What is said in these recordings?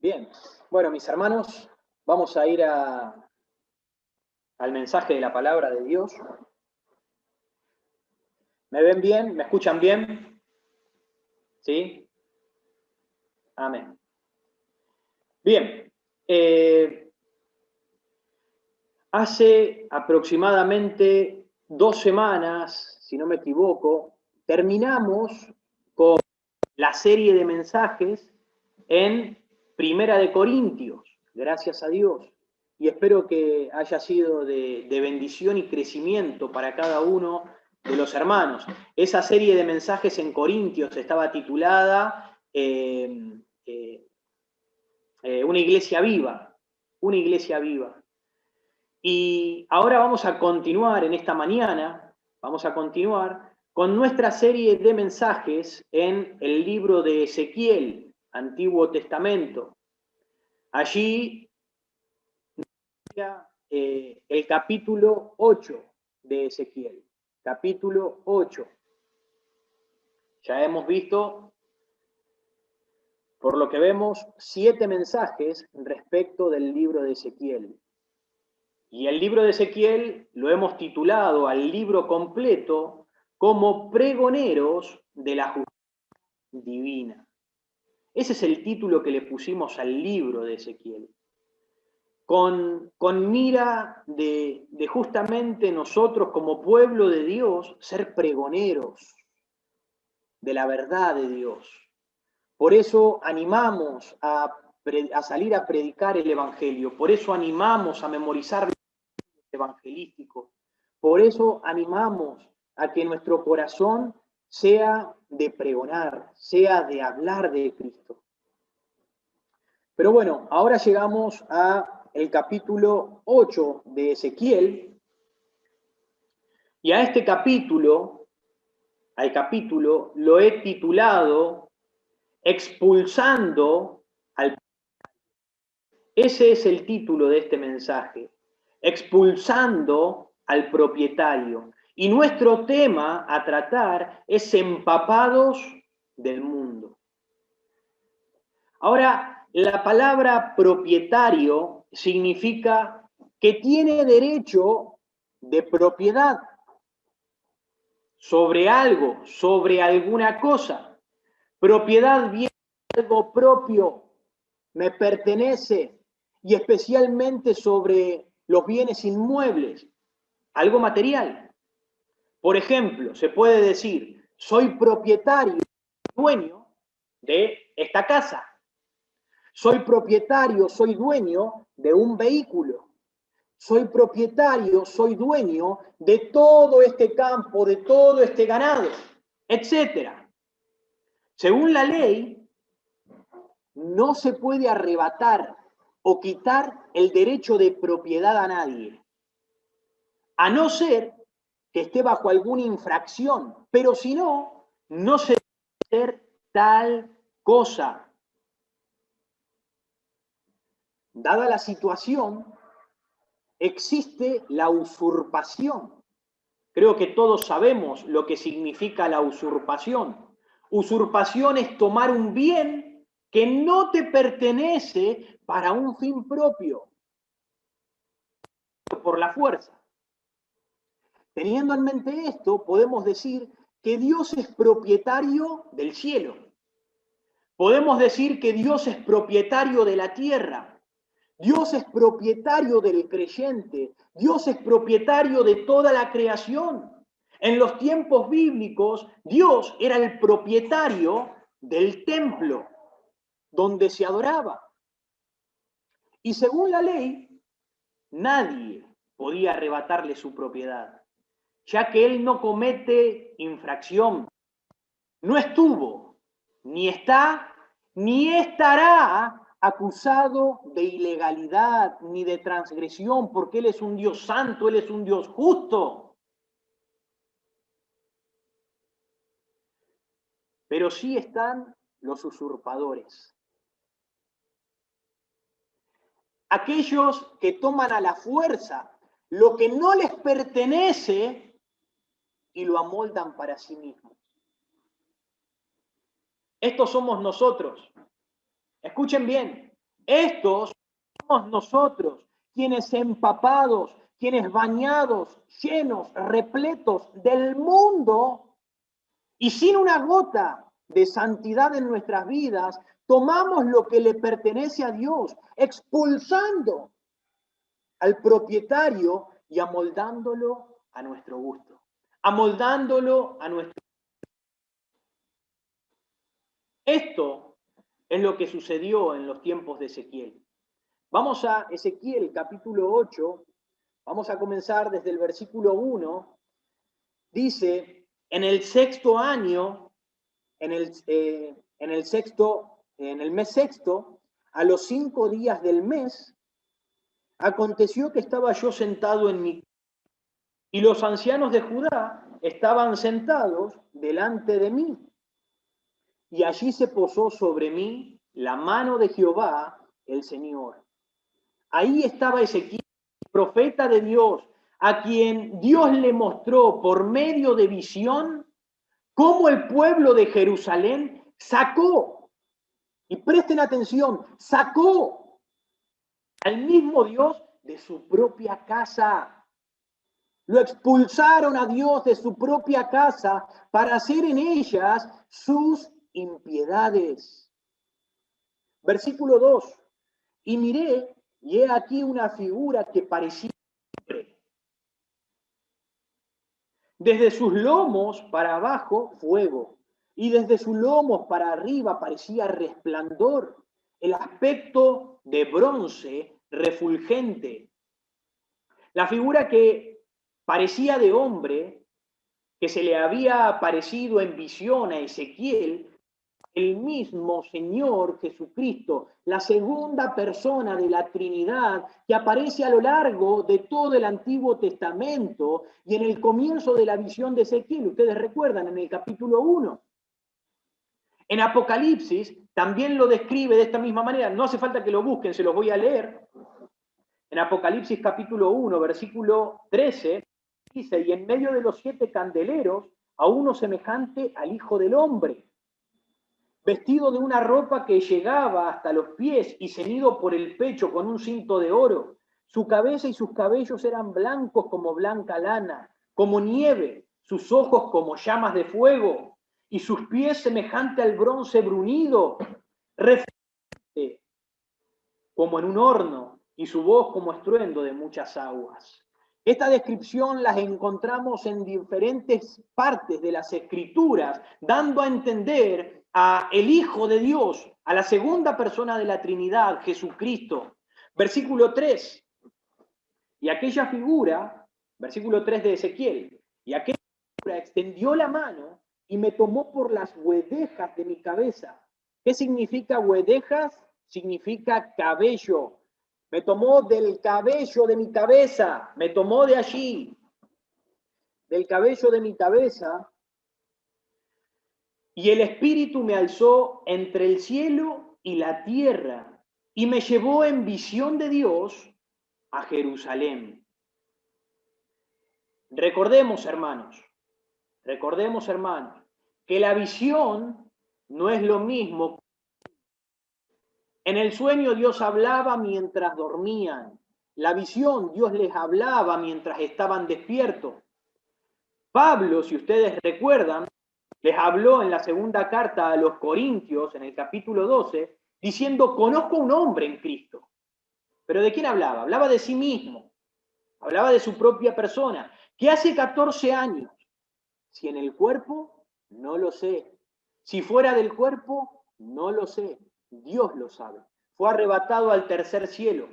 Bien, bueno, mis hermanos, vamos a ir al mensaje de la palabra de Dios. ¿Me ven bien? ¿Me escuchan bien? ¿Sí? Amén. Bien, hace aproximadamente 2 semanas, si no me equivoco, terminamos con la serie de mensajes en Primera de Corintios, gracias a Dios. Y espero que haya sido de bendición y crecimiento para cada uno de los hermanos. Esa serie de mensajes en Corintios estaba titulada Una iglesia viva, una iglesia viva. Y ahora vamos a continuar en esta mañana, vamos a continuar con nuestra serie de mensajes en el libro de Ezequiel, Antiguo Testamento. Allí el capítulo 8 de Ezequiel, capítulo 8. Ya hemos visto, por lo que vemos, 7 mensajes respecto del libro de Ezequiel. Y el libro de Ezequiel lo hemos titulado al libro completo como Pregoneros de la Justicia Divina. Ese es el título que le pusimos al libro de Ezequiel. Con mira de justamente nosotros como pueblo de Dios ser pregoneros de la verdad de Dios. Por eso animamos a salir a predicar el Evangelio, por eso animamos a memorizar evangelístico. Por eso animamos a que nuestro corazón sea de pregonar, sea de hablar de Cristo. Pero bueno, ahora llegamos al capítulo 8 de Ezequiel, y a este capítulo, lo he titulado Expulsando al... Ese es el título de este mensaje. Expulsando al propietario. Y nuestro tema a tratar es empapados del mundo. Ahora, la palabra propietario significa que tiene derecho de propiedad sobre algo, sobre alguna cosa. Propiedad viene de algo propio, me pertenece, y especialmente sobre los bienes inmuebles, algo material. Por ejemplo, se puede decir, soy propietario, dueño de esta casa. Soy propietario, soy dueño de un vehículo. Soy propietario, soy dueño de todo este campo, de todo este ganado, etc. Según la ley, no se puede arrebatar o quitar el derecho de propiedad a nadie, a no ser que esté bajo alguna infracción, pero si no, no se puede hacer tal cosa. Dada la situación, existe la usurpación. Creo que todos sabemos lo que significa la usurpación. Usurpación es tomar un bien que no te pertenece para un fin propio, por la fuerza. Teniendo en mente esto, podemos decir que Dios es propietario del cielo. Podemos decir que Dios es propietario de la tierra. Dios es propietario del creyente. Dios es propietario de toda la creación. En los tiempos bíblicos, Dios era el propietario del templo donde se adoraba. Y según la ley, nadie podía arrebatarle su propiedad, ya que él no comete infracción. No estuvo, ni está, ni estará acusado de ilegalidad ni de transgresión, porque Él es un Dios santo, Él es un Dios justo. Pero sí están los usurpadores. Aquellos que toman a la fuerza lo que no les pertenece y lo amoldan para sí mismos. Estos somos nosotros. Escuchen bien, Estos somos nosotros, quienes empapados, quienes bañados, llenos, repletos del mundo y sin una gota de santidad en nuestras vidas, tomamos lo que le pertenece a Dios, expulsando al propietario y amoldándolo a nuestro gusto, amoldándolo a nuestro. Esto es lo que sucedió en los tiempos de Ezequiel. Vamos a Ezequiel capítulo 8, vamos a comenzar desde el versículo 1. Dice, en el sexto año, en el mes sexto, a los 5 días del mes, aconteció que estaba yo sentado en mi... Y los ancianos de Judá estaban sentados delante de mí. Y allí se posó sobre mí la mano de Jehová, el Señor. Ahí estaba Ezequiel, profeta de Dios, a quien Dios le mostró por medio de visión cómo el pueblo de Jerusalén sacó, y presten atención, sacó al mismo Dios de su propia casa. Lo expulsaron a Dios de su propia casa para hacer en ellas sus impiedades. Versículo 2. Y miré, y he aquí una figura que parecía hombre. Desde sus lomos para abajo, fuego, y desde sus lomos para arriba parecía resplandor, el aspecto de bronce refulgente. La figura que parecía de hombre, que se le había aparecido en visión a Ezequiel, el mismo Señor Jesucristo, la segunda persona de la Trinidad que aparece a lo largo de todo el Antiguo Testamento y en el comienzo de la visión de Ezequiel. Ustedes recuerdan en el capítulo 1. En Apocalipsis también lo describe de esta misma manera. No hace falta que lo busquen, se los voy a leer. En Apocalipsis capítulo 1, versículo 13, dice, y en medio de los 7 candeleros, a uno semejante al Hijo del Hombre, vestido de una ropa que llegaba hasta los pies y ceñido por el pecho con un cinto de oro. Su cabeza y sus cabellos eran blancos como blanca lana, como nieve, sus ojos como llamas de fuego, y sus pies semejante al bronce brunido, refulgente como en un horno, y su voz como estruendo de muchas aguas. Esta descripción las encontramos en diferentes partes de las Escrituras, dando a entender a el Hijo de Dios, a la segunda persona de la Trinidad, Jesucristo. Versículo 3. Y aquella figura, versículo 3 de Ezequiel, y aquella figura extendió la mano y me tomó por las huedejas de mi cabeza. ¿Qué significa huedejas? Significa cabello. Me tomó del cabello de mi cabeza, me tomó de allí, del cabello de mi cabeza, y el Espíritu me alzó entre el cielo y la tierra, y me llevó en visión de Dios a Jerusalén. Recordemos, hermanos, que la visión no es lo mismo. En el sueño Dios hablaba mientras dormían. La visión Dios les hablaba mientras estaban despiertos. Pablo, si ustedes recuerdan, les habló en la segunda carta a los Corintios, en el capítulo 12, diciendo, conozco un hombre en Cristo. ¿Pero de quién hablaba? Hablaba de sí mismo, hablaba de su propia persona, que hace 14 años, si en el cuerpo, no lo sé. Si fuera del cuerpo, no lo sé. Dios lo sabe. Fue arrebatado al tercer cielo.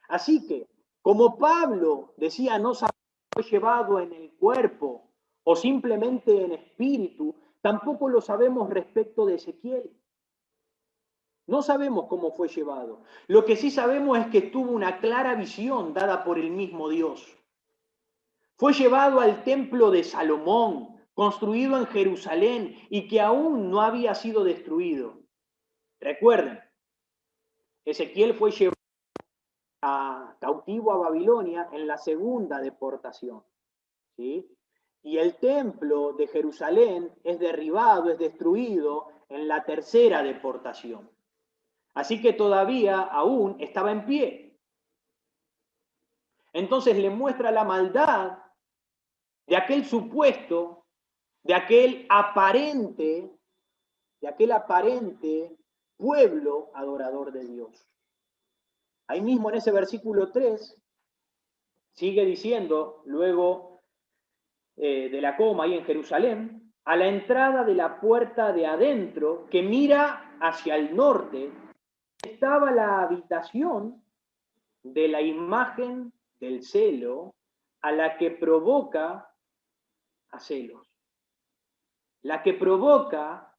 Así que, como Pablo decía, no sabe si fue llevado en el cuerpo o simplemente en espíritu, tampoco lo sabemos respecto de Ezequiel. No sabemos cómo fue llevado. Lo que sí sabemos es que tuvo una clara visión dada por el mismo Dios. Fue llevado al templo de Salomón, construido en Jerusalén y que aún no había sido destruido. Recuerden, Ezequiel fue llevado cautivo a Babilonia en la segunda deportación, ¿sí? Y el templo de Jerusalén es derribado, es destruido en la tercera deportación. Así que todavía aún estaba en pie. Entonces le muestra la maldad de aquel supuesto, de aquel aparente pueblo adorador de Dios. Ahí mismo en ese versículo 3 sigue diciendo, luego de la coma ahí en Jerusalén, a la entrada de la puerta de adentro que mira hacia el norte, estaba la habitación de la imagen del celo a la que provoca a celos. La que provoca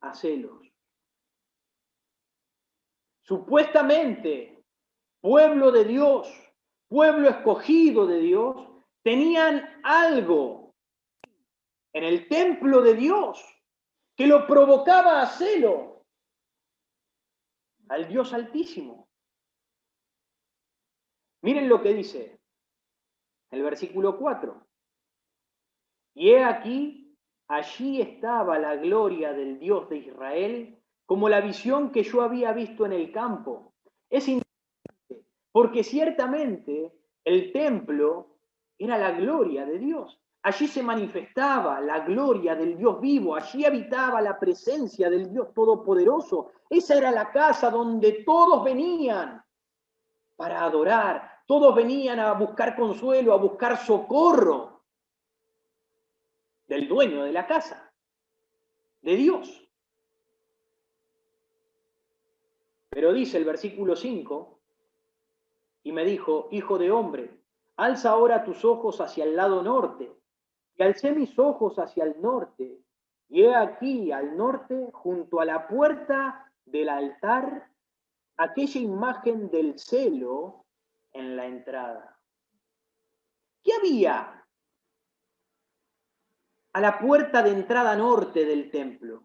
a celos. Supuestamente, pueblo de Dios, pueblo escogido de Dios, tenían algo en el templo de Dios que lo provocaba a celo al Dios Altísimo. Miren lo que dice el versículo 4. Y he aquí, allí estaba la gloria del Dios de Israel, como la visión que yo había visto en el campo. Es interesante, porque ciertamente el templo era la gloria de Dios. Allí se manifestaba la gloria del Dios vivo, allí habitaba la presencia del Dios Todopoderoso. Esa era la casa donde todos venían para adorar, todos venían a buscar consuelo, a buscar socorro del dueño de la casa, de Dios. Pero dice el versículo 5, y me dijo, hijo de hombre, alza ahora tus ojos hacia el lado norte. Y alcé mis ojos hacia el norte, y he aquí al norte, junto a la puerta del altar, aquella imagen del celo en la entrada. ¿Qué había a la puerta de entrada norte del templo?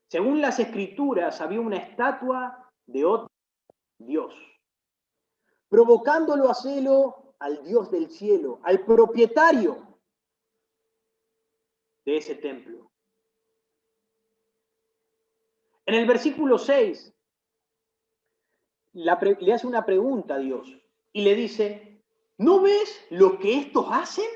Según las escrituras, había una estatua de otro Dios, provocándolo a celo al Dios del cielo, al propietario de ese templo. En el versículo 6, le hace una pregunta a Dios y le dice, ¿no ves lo que estos hacen?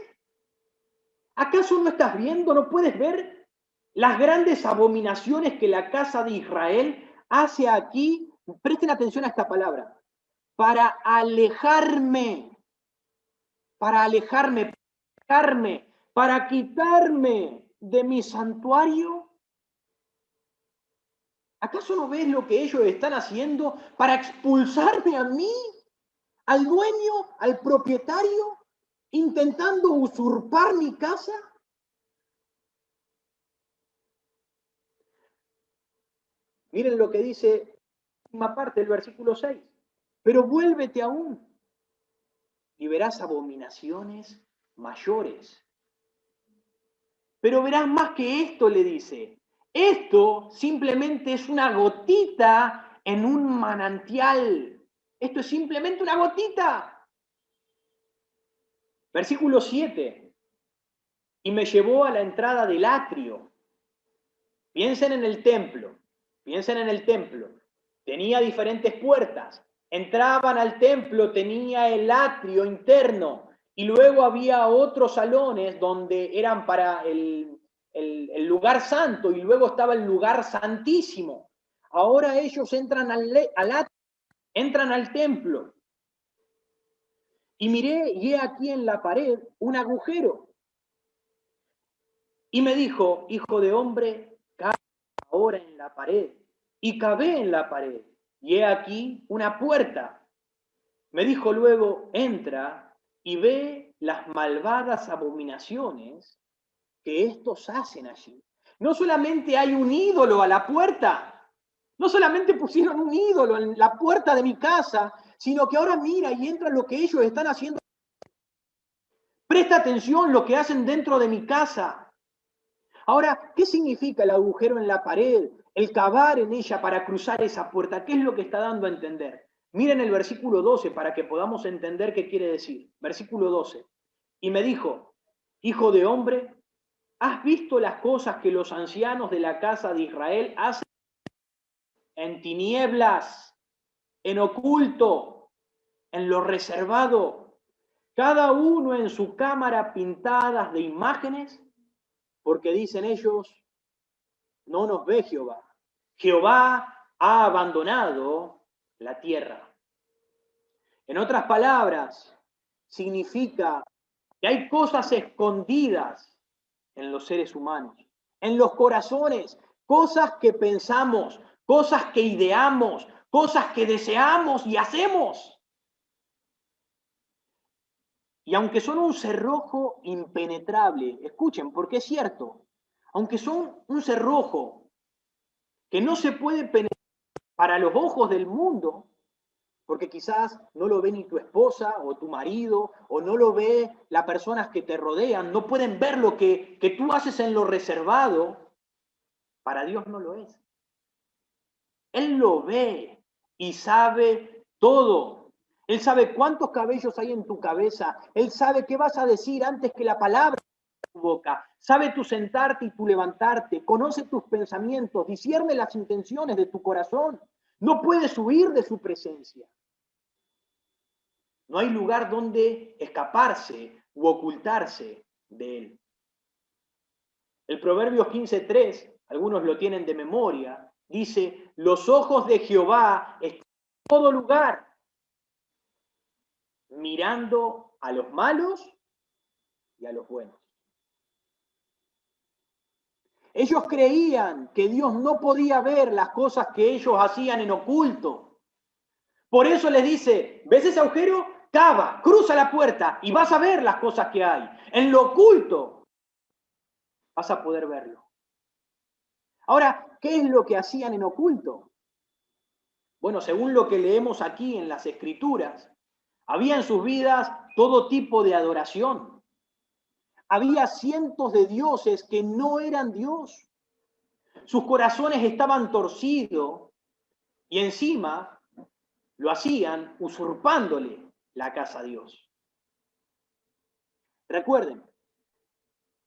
¿Acaso no estás viendo, no puedes ver las grandes abominaciones que la casa de Israel hace aquí? Presten atención a esta palabra. Para alejarme, para quitarme de mi santuario. ¿Acaso no ves lo que ellos están haciendo para expulsarme a mí, al dueño, al propietario, intentando usurpar mi casa? Miren lo que dice la última parte del versículo 6. Pero vuélvete aún y verás abominaciones mayores. Pero verás más que esto, le dice. Esto simplemente es una gotita en un manantial. Esto es simplemente una gotita. Versículo 7. Y me llevó a la entrada del atrio. Piensen en el templo. Piensen en el templo. Tenía diferentes puertas. Entraban al templo, tenía el atrio interno. Y luego había otros salones donde eran para el lugar santo. Y luego estaba el lugar santísimo. Ahora ellos entran al atrio, entran al templo. Y miré, y he aquí en la pared un agujero. Y me dijo, hijo de hombre, cabe ahora en la pared. Y cavé en la pared. Y he aquí una puerta. Me dijo luego, entra y ve las malvadas abominaciones que estos hacen allí. No solamente hay un ídolo a la puerta, no solamente pusieron un ídolo en la puerta de mi casa, sino que ahora mira y entra lo que ellos están haciendo. Presta atención lo que hacen dentro de mi casa. Ahora, ¿qué significa el agujero en la pared? El cavar en ella para cruzar esa puerta. ¿Qué es lo que está dando a entender? Miren el versículo 12 para que podamos entender qué quiere decir. Versículo 12. Y me dijo, hijo de hombre, ¿has visto las cosas que los ancianos de la casa de Israel hacen? en tinieblas, en oculto, en lo reservado, cada uno en su cámara pintadas de imágenes, porque dicen ellos, no nos ve Jehová. Jehová ha abandonado la tierra. En otras palabras, significa que hay cosas escondidas en los seres humanos, en los corazones, cosas que pensamos, cosas que ideamos, cosas que deseamos y hacemos. Y aunque son un cerrojo impenetrable, escuchen, porque es cierto, aunque son un cerrojo que no se puede penetrar para los ojos del mundo, porque quizás no lo ve ni tu esposa o tu marido, o no lo ve las personas que te rodean, no pueden ver lo que tú haces en lo reservado, para Dios no lo es. Él lo ve y sabe todo. Él sabe cuántos cabellos hay en tu cabeza. Él sabe qué vas a decir antes que la palabra de tu boca. Sabe tu sentarte y tu levantarte. Conoce tus pensamientos. Discierne las intenciones de tu corazón. No puedes huir de su presencia. No hay lugar donde escaparse u ocultarse de él. El Proverbios 15:3, algunos lo tienen de memoria, dice, los ojos de Jehová están en todo lugar, mirando a los malos y a los buenos. Ellos creían que Dios no podía ver las cosas que ellos hacían en oculto. Por eso les dice, ¿ves ese agujero? Cava, cruza la puerta y vas a ver las cosas que hay. En lo oculto vas a poder verlo. Ahora, ¿qué es lo que hacían en oculto? Bueno, según lo que leemos aquí en las Escrituras, había en sus vidas todo tipo de adoración. Había cientos de dioses que no eran Dios. Sus corazones estaban torcidos y encima lo hacían usurpándole la casa a Dios. Recuerden,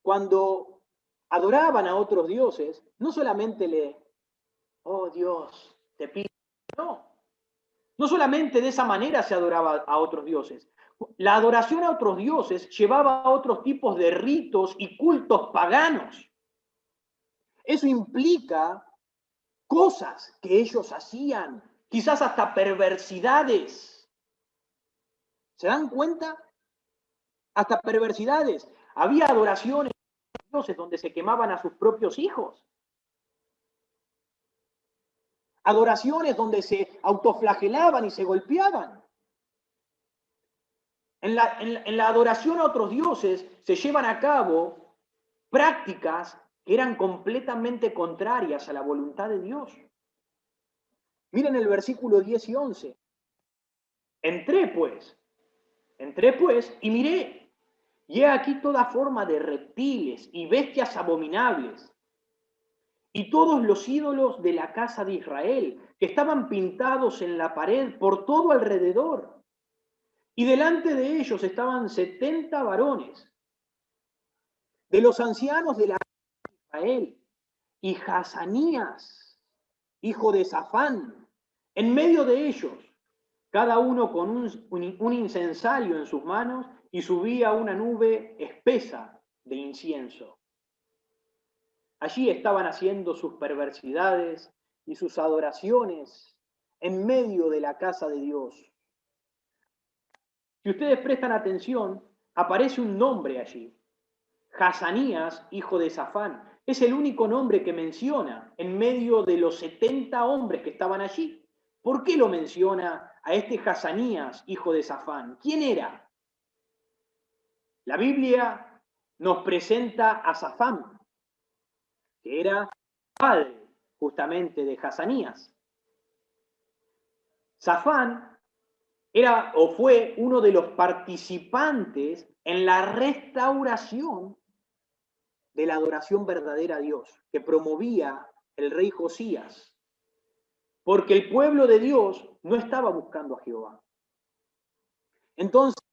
cuando adoraban a otros dioses, no solamente oh Dios, te pido, no. No solamente de esa manera se adoraba a otros dioses. La adoración a otros dioses llevaba a otros tipos de ritos y cultos paganos. Eso implica cosas que ellos hacían, quizás hasta perversidades. ¿Se dan cuenta? Hasta perversidades. Había adoraciones a dioses donde se quemaban a sus propios hijos. Adoraciones donde se autoflagelaban y se golpeaban. En la adoración a otros dioses se llevan a cabo prácticas que eran completamente contrarias a la voluntad de Dios. Miren el versículo 10 y 11. Entré pues y miré, y he aquí toda forma de reptiles y bestias abominables, y todos los ídolos de la casa de Israel, que estaban pintados en la pared por todo alrededor. Y delante de ellos estaban 70 varones, de los ancianos de la casa de Israel, y Hazanías, hijo de Safán, en medio de ellos, cada uno con un incensario en sus manos, y subía una nube espesa de incienso. Allí estaban haciendo sus perversidades y sus adoraciones en medio de la casa de Dios. Si ustedes prestan atención, aparece un nombre allí. Hazanías, hijo de Safán. Es el único nombre que menciona en medio de los 70 hombres que estaban allí. ¿Por qué lo menciona a este Hazanías, hijo de Safán? ¿Quién era? La Biblia nos presenta a Safán, que era padre justamente de Hazanías. Safán era o fue uno de los participantes en la restauración de la adoración verdadera a Dios, que promovía el rey Josías, porque el pueblo de Dios no estaba buscando a Jehová. Entonces,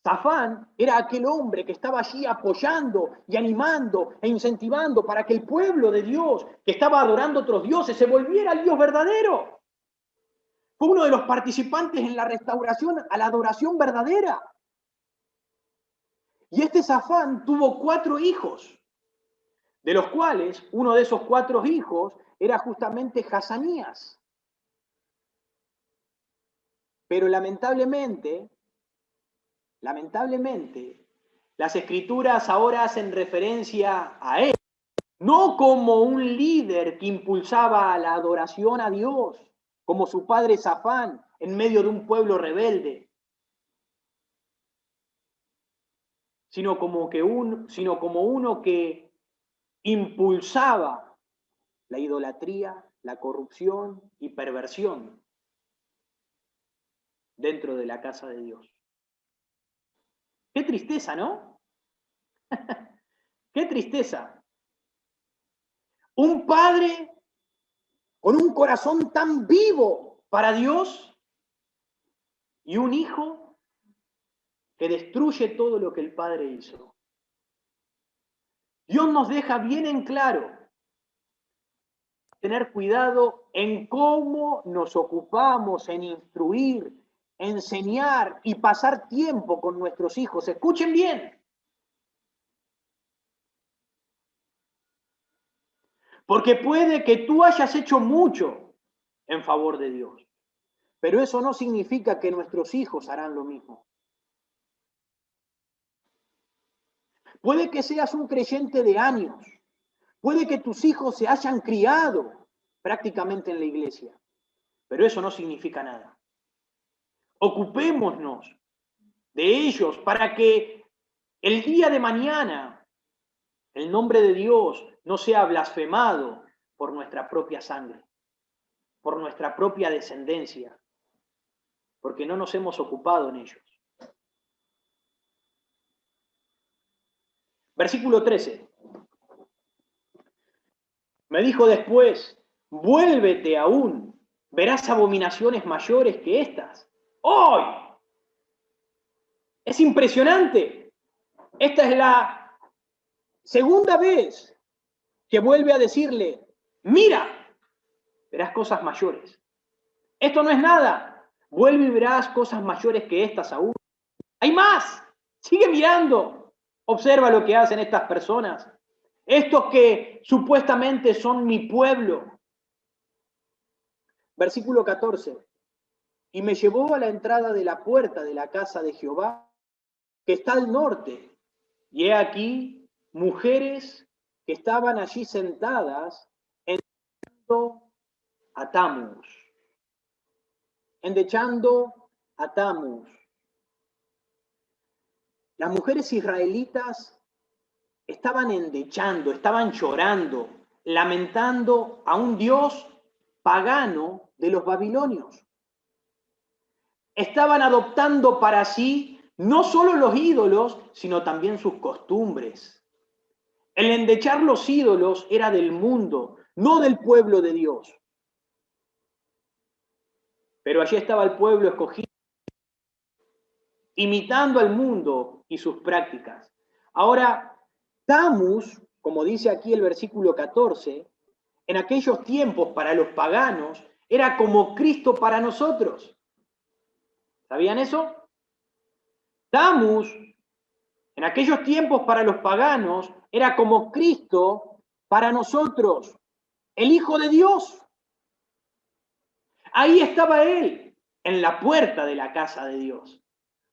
Safán era aquel hombre que estaba allí apoyando y animando e incentivando para que el pueblo de Dios, que estaba adorando a otros dioses, se volviera al Dios verdadero. Fue uno de los participantes en la restauración a la adoración verdadera. Y este Safán tuvo 4 hijos, de los cuales uno de esos 4 hijos era justamente Hazanías. Pero lamentablemente, las escrituras ahora hacen referencia a él, no como un líder que impulsaba la adoración a Dios, como su padre Safán, en medio de un pueblo rebelde, sino como uno que impulsaba la idolatría, la corrupción y perversión dentro de la casa de Dios. Qué tristeza, ¿no? Qué tristeza. Un padre con un corazón tan vivo para Dios y un hijo que destruye todo lo que el padre hizo. Dios nos deja bien en claro tener cuidado en cómo nos ocupamos en instruir, enseñar y pasar tiempo con nuestros hijos. Escuchen bien. Porque puede que tú hayas hecho mucho en favor de Dios, pero eso no significa que nuestros hijos harán lo mismo. Puede que seas un creyente de años, puede que tus hijos se hayan criado prácticamente en la iglesia, pero eso no significa nada. Ocupémonos de ellos para que el día de mañana el nombre de Dios no sea blasfemado por nuestra propia sangre, por nuestra propia descendencia, porque no nos hemos ocupado en ellos. Versículo 13. Me dijo después, vuélvete aún, verás abominaciones mayores que estas. ¡Hoy! Es impresionante. Esta es la segunda vez que vuelve a decirle, mira, verás cosas mayores. Esto no es nada. Vuelve y verás cosas mayores que estas aún. Hay más. Sigue mirando. Observa lo que hacen estas personas. Estos que supuestamente son mi pueblo. Versículo 14. Y me llevó a la entrada de la puerta de la casa de Jehová, que está al norte. Y he aquí mujeres que estaban allí sentadas endechando a Tamuz. Endechando a Tamuz. Las mujeres israelitas estaban endechando, estaban llorando, lamentando a un dios pagano de los babilonios. Estaban adoptando para sí no solo los ídolos, sino también sus costumbres. El endechar los ídolos era del mundo, no del pueblo de Dios. Pero allí estaba el pueblo escogido, imitando al mundo y sus prácticas. Ahora, Tamuz, como dice aquí el versículo 14, en aquellos tiempos para los paganos era como Cristo para nosotros. ¿Sabían eso? Tamuz, en aquellos tiempos para los paganos, era como Cristo para nosotros, el Hijo de Dios. Ahí estaba Él, en la puerta de la casa de Dios,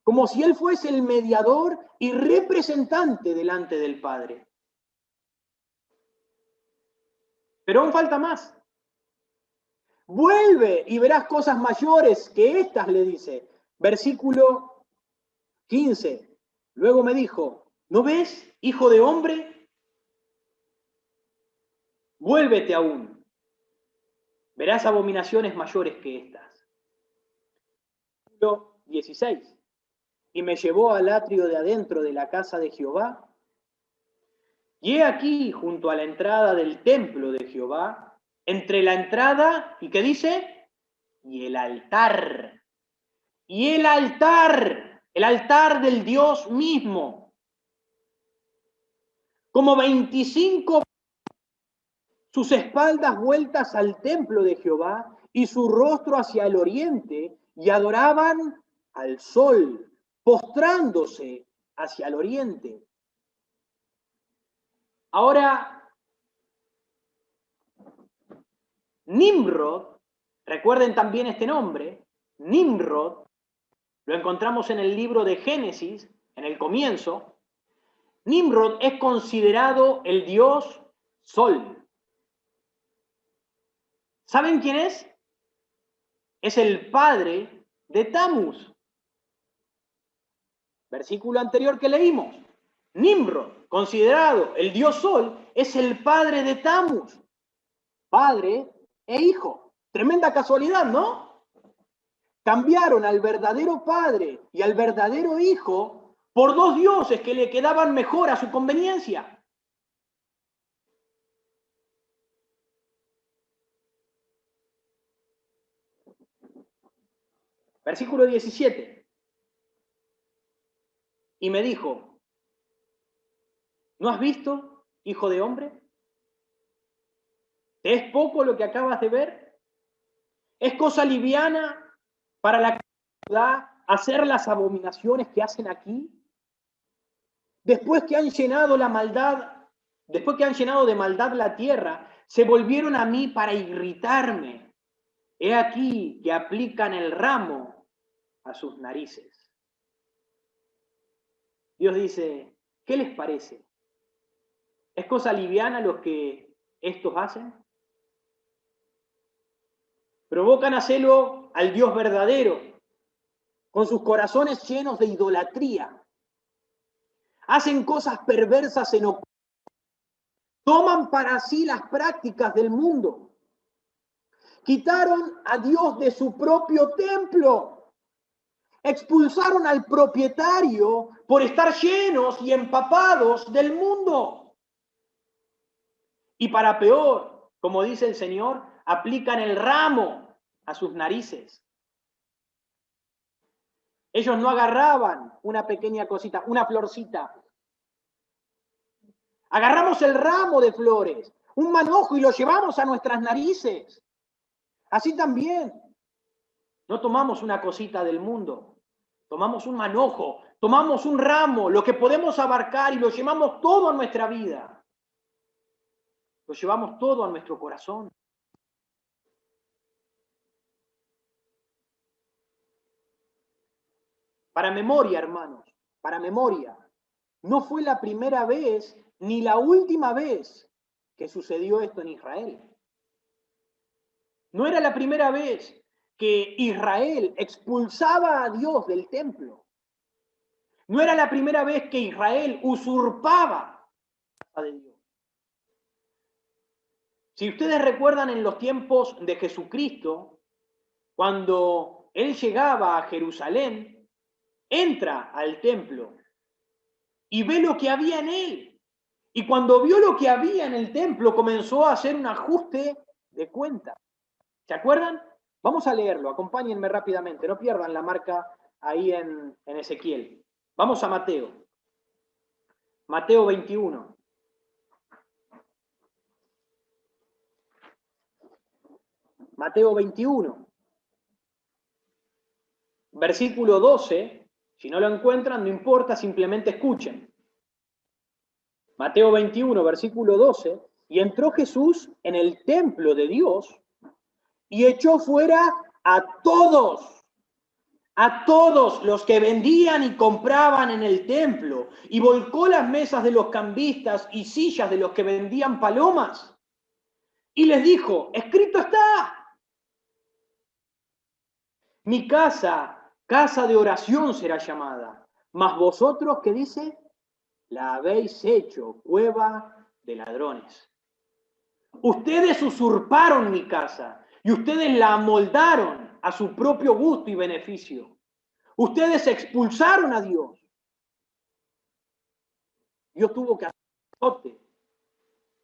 como si Él fuese el mediador y representante delante del Padre. Pero aún falta más. Vuelve y verás cosas mayores que estas, le dice. Versículo 15. Luego me dijo, ¿no ves, hijo de hombre? Vuélvete aún. Verás abominaciones mayores que estas. Versículo 16. Y me llevó al atrio de adentro de la casa de Jehová. Y he aquí, junto a la entrada del templo de Jehová, entre la entrada, ¿y qué dice? Y el altar. Y el altar. el altar del Dios mismo. Como 25 sus espaldas vueltas al templo de Jehová y su rostro hacia el oriente, y adoraban al sol, postrándose hacia el oriente. Ahora, Nimrod, recuerden también este nombre, Nimrod, lo encontramos en el libro de Génesis, en el comienzo. Nimrod es considerado el dios Sol. ¿Saben quién es? Es el padre de Tamuz. Versículo anterior que leímos. Nimrod, considerado el dios Sol, es el padre de Tamuz. Padre e hijo. Tremenda casualidad, ¿no? Cambiaron al verdadero padre y al verdadero hijo por dos dioses que le quedaban mejor a su conveniencia. Versículo 17. Y me dijo, ¿no has visto, hijo de hombre? ¿Te es poco lo que acabas de ver? ¿Es cosa liviana para la ciudad hacer las abominaciones que hacen aquí? Después que han llenado la maldad, después que han llenado de maldad la tierra, se volvieron a mí para irritarme. He aquí que aplican el ramo a sus narices. Dios dice, ¿qué les parece? ¿Es cosa liviana lo que estos hacen? Provocan a celo al Dios verdadero, con sus corazones llenos de idolatría. Hacen cosas perversas en oculto. Toman para sí las prácticas del mundo. Quitaron a Dios de su propio templo. Expulsaron al propietario por estar llenos y empapados del mundo. Y para peor, como dice el Señor, aplican el ramo a sus narices. Ellos no agarraban una pequeña cosita, una florcita. Agarramos el ramo de flores, un manojo, y lo llevamos a nuestras narices. Así también, no tomamos una cosita del mundo, tomamos un manojo, tomamos un ramo, lo que podemos abarcar, y lo llevamos todo a nuestra vida. Lo llevamos todo a nuestro corazón. Para memoria, hermanos, para memoria. No fue la primera vez ni la última vez que sucedió esto en Israel. No era la primera vez que Israel expulsaba a Dios del templo. No era la primera vez que Israel usurpaba a Dios. Si ustedes recuerdan en los tiempos de Jesucristo, cuando Él llegaba a Jerusalén, entra al templo y ve lo que había en él. Y cuando vio lo que había en el templo, comenzó a hacer un ajuste de cuenta. ¿Se acuerdan? Vamos a leerlo, acompáñenme rápidamente, no pierdan la marca ahí en Ezequiel. Vamos a Mateo. Mateo 21. Mateo 21. Versículo 12. Si no lo encuentran, no importa, simplemente escuchen. Mateo 21, versículo 12. Y entró Jesús en el templo de Dios y echó fuera a todos los que vendían y compraban en el templo, y volcó las mesas de los cambistas y sillas de los que vendían palomas, y les dijo, escrito está, mi casa, casa de oración será llamada, mas vosotros, ¿qué dice? La habéis hecho cueva de ladrones. Ustedes usurparon mi casa y ustedes la amoldaron a su propio gusto y beneficio. Ustedes expulsaron a Dios. Dios tuvo que hacer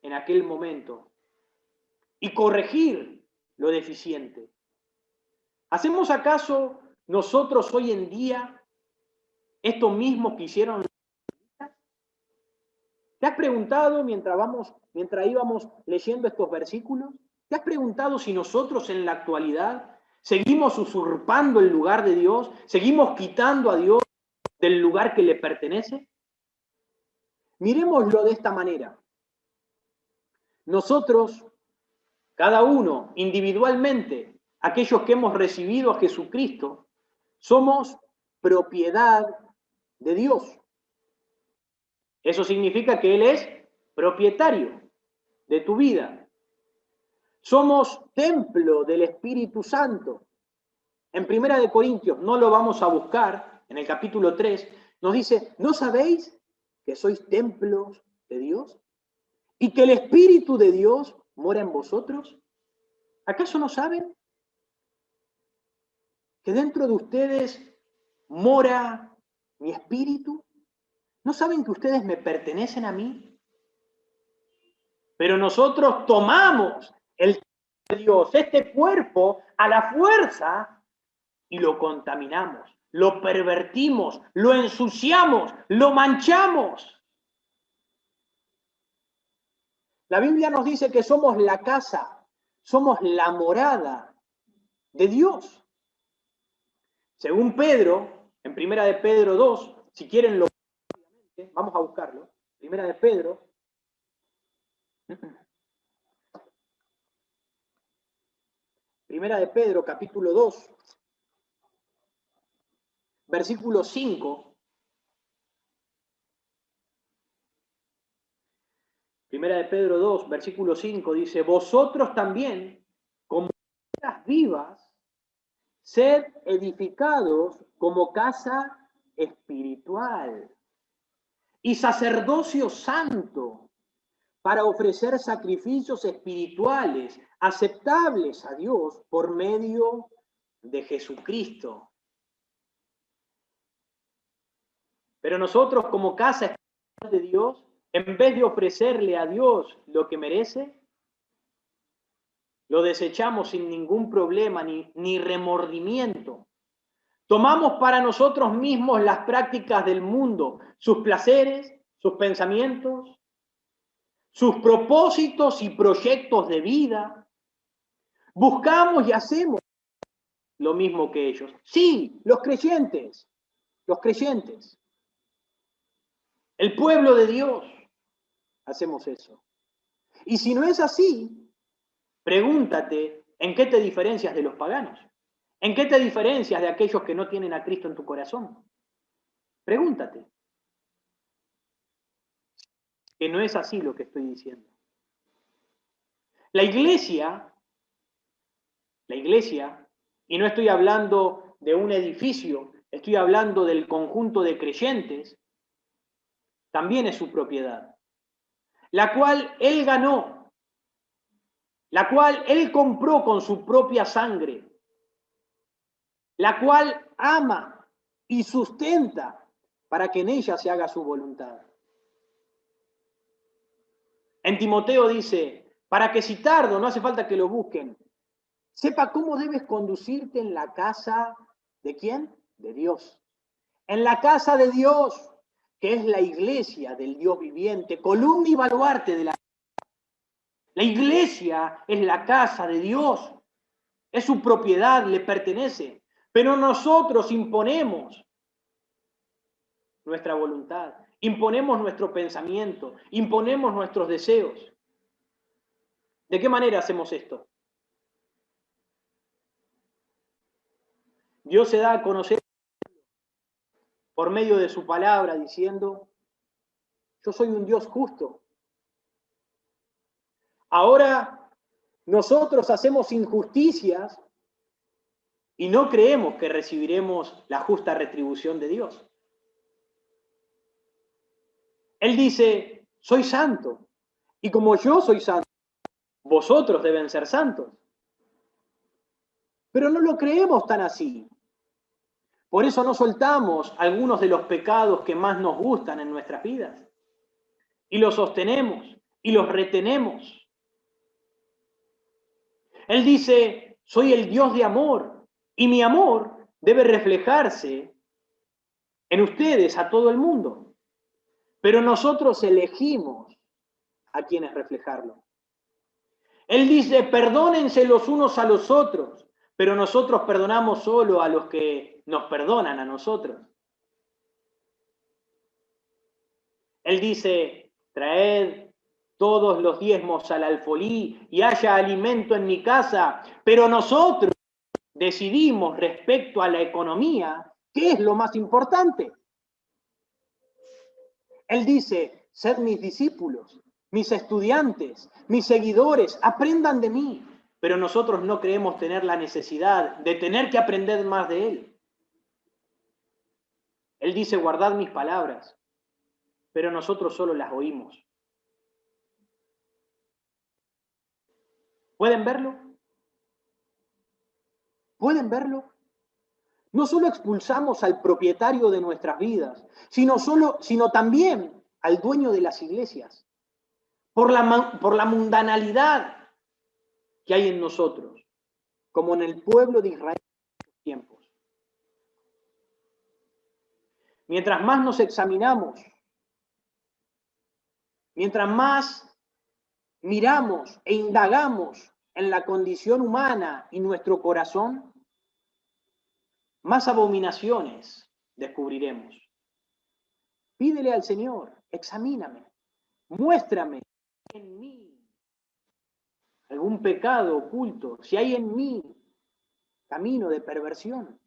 en aquel momento y corregir lo deficiente. ¿Hacemos acaso nosotros hoy en día esto mismo que hicieron. ¿Te has preguntado mientras íbamos leyendo estos versículos? ¿Te has preguntado si nosotros en la actualidad seguimos usurpando el lugar de Dios? ¿Seguimos quitando a Dios del lugar que le pertenece? Miremoslo de esta manera. Nosotros, cada uno individualmente, aquellos que hemos recibido a Jesucristo, somos propiedad de Dios. Eso significa que Él es propietario de tu vida. Somos templo del Espíritu Santo. En 1 Corintios, no lo vamos a buscar, en el capítulo 3, nos dice, ¿no sabéis que sois templos de Dios? ¿Y que el Espíritu de Dios mora en vosotros? ¿Acaso no saben que dentro de ustedes mora mi Espíritu? ¿No saben que ustedes me pertenecen a mí? Pero nosotros tomamos el de Dios, este cuerpo, a la fuerza y lo contaminamos, lo pervertimos, lo ensuciamos, lo manchamos. La Biblia nos dice que somos la casa, somos la morada de Dios. Según Pedro, en 1 Pedro 2, si quieren lo vamos a buscarlo, 1 Pedro, capítulo 2, versículo 5. Primera de Pedro 2, versículo 5 dice, vosotros también, como piedras vivas, sed edificados como casa espiritual y sacerdocio santo para ofrecer sacrificios espirituales aceptables a Dios por medio de Jesucristo. Pero nosotros como casa espiritual de Dios, en vez de ofrecerle a Dios lo que merece, lo desechamos sin ningún problema ni remordimiento. Tomamos para nosotros mismos las prácticas del mundo, sus placeres, sus pensamientos, sus propósitos y proyectos de vida. Buscamos y hacemos lo mismo que ellos. Sí, los creyentes. El pueblo de Dios, hacemos eso. Y si no es así, pregúntate, ¿en qué te diferencias de los paganos? ¿En qué te diferencias de aquellos que no tienen a Cristo en tu corazón? Pregúntate. Que no es así lo que estoy diciendo. La iglesia, y no estoy hablando de un edificio, estoy hablando del conjunto de creyentes, también es su propiedad, la cual Él ganó, la cual Él compró con su propia sangre, la cual ama y sustenta para que en ella se haga su voluntad. En Timoteo dice, para que si tardo, no hace falta que lo busquen, sepa cómo debes conducirte en la casa ¿de quién? De Dios. En la casa de Dios, que es la iglesia del Dios viviente, columna y baluarte de la... La iglesia es la casa de Dios, es su propiedad, le pertenece, pero nosotros imponemos nuestra voluntad, imponemos nuestro pensamiento, imponemos nuestros deseos. ¿De qué manera hacemos esto? Dios se da a conocer por medio de su palabra diciendo, yo soy un Dios justo. Ahora nosotros hacemos injusticias y no creemos que recibiremos la justa retribución de Dios. Él dice, soy santo, y como yo soy santo, vosotros deben ser santos. Pero no lo creemos tan así. Por eso no soltamos algunos de los pecados que más nos gustan en nuestras vidas. Y los sostenemos y los retenemos. Él dice, soy el Dios de amor, y mi amor debe reflejarse en ustedes, a todo el mundo. Pero nosotros elegimos a quienes reflejarlo. Él dice, perdónense los unos a los otros, pero nosotros perdonamos solo a los que nos perdonan a nosotros. Él dice, traed todos los diezmos al alfolí y haya alimento en mi casa, pero nosotros decidimos respecto a la economía qué es lo más importante. Él dice, sed mis discípulos, mis estudiantes, mis seguidores, aprendan de mí, pero nosotros no creemos tener la necesidad de tener que aprender más de Él. Él dice, guardad mis palabras, pero nosotros solo las oímos. ¿Pueden verlo? ¿Pueden verlo? No solo expulsamos al propietario de nuestras vidas, sino también al dueño de las iglesias, por la mundanalidad que hay en nosotros, como en el pueblo de Israel en estos tiempos. Mientras más nos examinamos, mientras más miramos e indagamos en la condición humana y nuestro corazón, más abominaciones descubriremos. Pídele al Señor, examíname, muéstrame en mí algún pecado oculto, si hay en mí camino de perversión.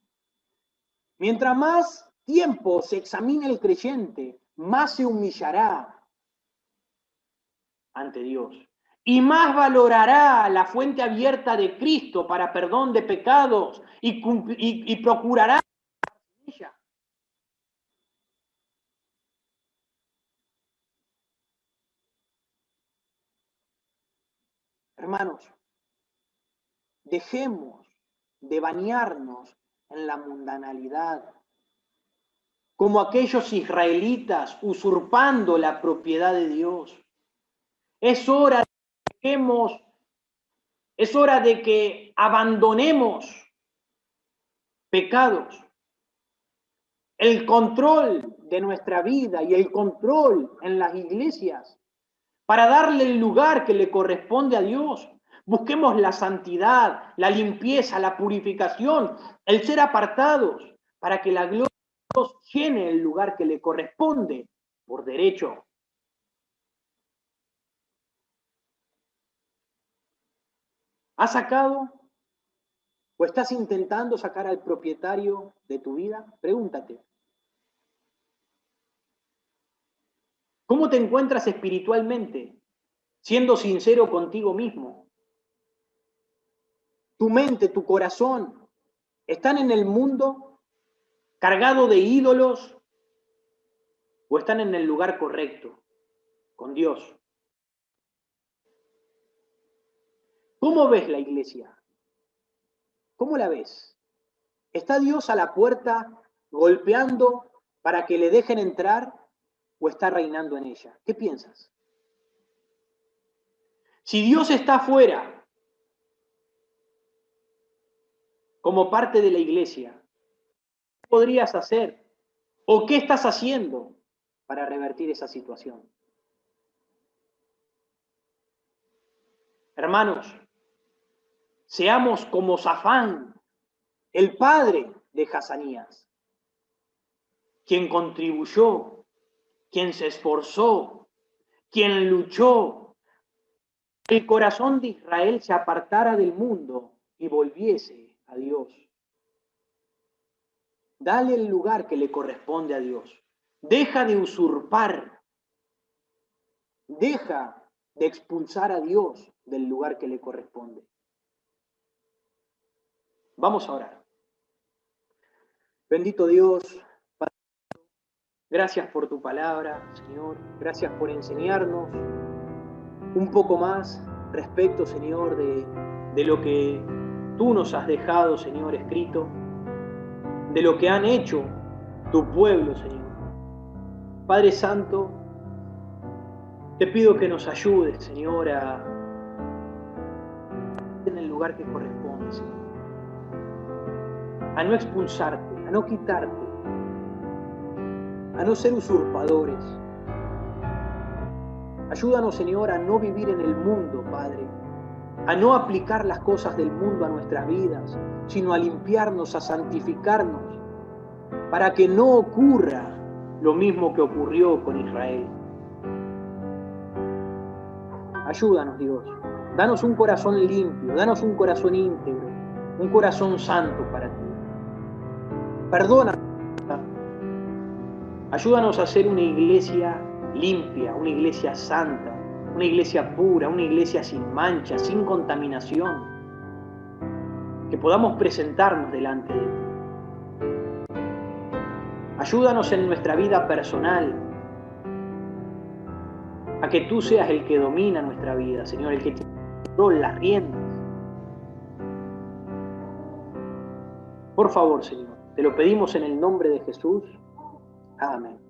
Mientras más tiempo se examine el creyente, más se humillará ante Dios y más valorará la fuente abierta de Cristo para perdón de pecados y procurará ella. Hermanos, dejemos de bañarnos en la mundanalidad, como aquellos israelitas usurpando la propiedad de Dios. Es hora de que abandonemos pecados, el control de nuestra vida y el control en las iglesias, para darle el lugar que le corresponde a Dios. Busquemos la santidad, la limpieza, la purificación, el ser apartados, para que la gloria de Dios llene el lugar que le corresponde por derecho. ¿Has sacado o estás intentando sacar al propietario de tu vida? Pregúntate. ¿Cómo te encuentras espiritualmente? Siendo sincero contigo mismo. Tu mente, tu corazón, ¿están en el mundo cargado de ídolos o están en el lugar correcto, con Dios? ¿Cómo ves la iglesia? ¿Cómo la ves? ¿Está Dios a la puerta golpeando para que le dejen entrar o está reinando en ella? ¿Qué piensas? Si Dios está afuera, como parte de la iglesia, ¿qué podrías hacer? ¿O qué estás haciendo para revertir esa situación? Hermanos, seamos como Safán, el padre de Hazanías, quien contribuyó, quien se esforzó, quien luchó, que el corazón de Israel se apartara del mundo y volviese a Dios. Dale el lugar que le corresponde a Dios. Deja de usurpar. Deja de expulsar a Dios del lugar que le corresponde. Vamos a orar. Bendito Dios, Padre, gracias por tu palabra, Señor. Gracias por enseñarnos un poco más respecto, Señor, de lo que tú nos has dejado, Señor, escrito, de lo que han hecho tu pueblo, Señor. Padre Santo, te pido que nos ayudes, Señor, a en el lugar que corresponde, Señor. A no expulsarte, a no quitarte, a no ser usurpadores. Ayúdanos, Señor, a no vivir en el mundo, Padre, a no aplicar las cosas del mundo a nuestras vidas, sino a limpiarnos, a santificarnos, para que no ocurra lo mismo que ocurrió con Israel. Ayúdanos, Dios. Danos un corazón limpio, danos un corazón íntegro, un corazón santo para ti. Perdónanos. Ayúdanos a ser una iglesia limpia, una iglesia santa, una iglesia pura, una iglesia sin mancha, sin contaminación. Que podamos presentarnos delante de ti. Ayúdanos en nuestra vida personal, a que tú seas el que domina nuestra vida, Señor, el que tiene las riendas. Por favor, Señor, te lo pedimos en el nombre de Jesús. Amén.